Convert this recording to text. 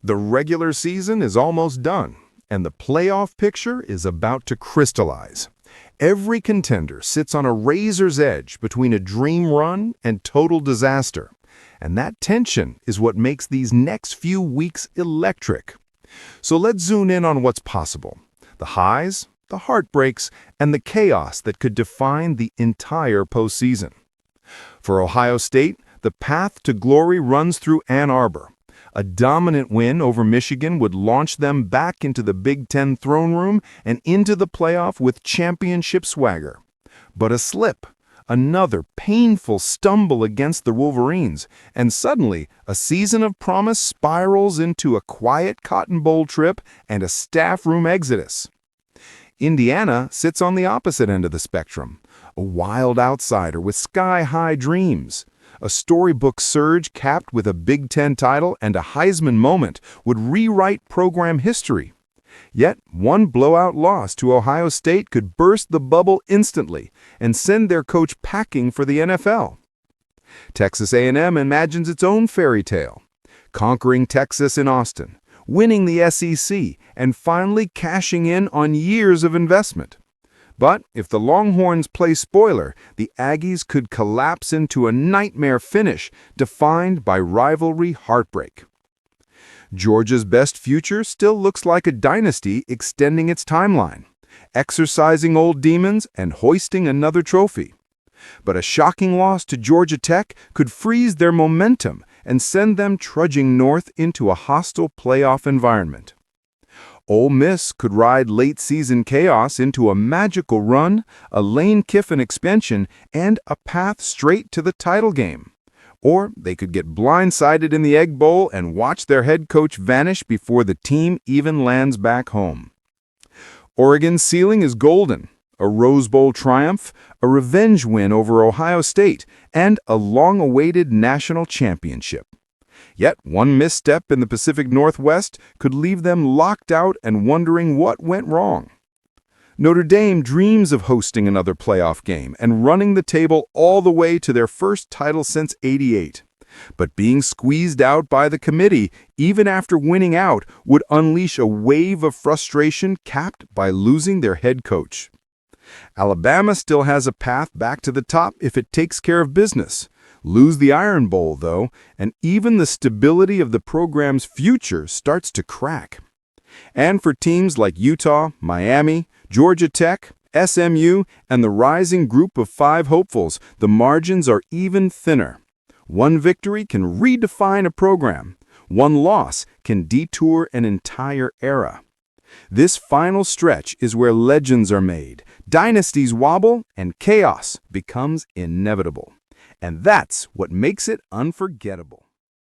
The regular season is almost done, and the playoff picture is about to crystallize. Every contender sits on a razor's edge between a dream run and total disaster, and that tension is what makes these next few weeks electric. So let's zoom in on what's possible: the highs, the heartbreaks, and the chaos that could define the entire postseason. For Ohio State, the path to glory runs through Ann Arbor. A dominant win over Michigan would launch them back into the Big Ten throne room and into the playoff with championship swagger. But a slip, another painful stumble against the Wolverines, and suddenly a season of promise spirals into a quiet Cotton Bowl trip and a staff room exodus. Indiana sits on the opposite end of the spectrum, a wild outsider with sky-high dreams. A storybook surge capped with a Big Ten title and a Heisman moment would rewrite program history. Yet, one blowout loss to Ohio State could burst the bubble instantly and send their coach packing for the NFL. Texas A&M imagines its own fairy tale, conquering Texas in Austin, winning the SEC, and finally cashing in on years of investment. But if the Longhorns play spoiler, the Aggies could collapse into a nightmare finish defined by rivalry heartbreak. Georgia's best future still looks like a dynasty extending its timeline, exercising old demons and hoisting another trophy. But a shocking loss to Georgia Tech could freeze their momentum and send them trudging north into a hostile playoff environment. Ole Miss could ride late-season chaos into a magical run, a Lane Kiffin expansion, and a path straight to the title game. Or they could get blindsided in the Egg Bowl and watch their head coach vanish before the team even lands back home. Oregon's ceiling is golden: a Rose Bowl triumph, a revenge win over Ohio State, and a long-awaited national championship. Yet one misstep in the Pacific Northwest could leave them locked out and wondering what went wrong. Notre Dame dreams of hosting another playoff game and running the table all the way to their first title since '88. But being squeezed out by the committee, even after winning out, would unleash a wave of frustration capped by losing their head coach. Alabama still has a path back to the top if it takes care of business. Lose the Iron Bowl, though, and even the stability of the program's future starts to crack. And for teams like Utah, Miami, Georgia Tech, SMU, and the rising group of 5 hopefuls, the margins are even thinner. One victory can redefine a program. One loss can detour an entire era. This final stretch is where legends are made, dynasties wobble, and chaos becomes inevitable. And that's what makes it unforgettable.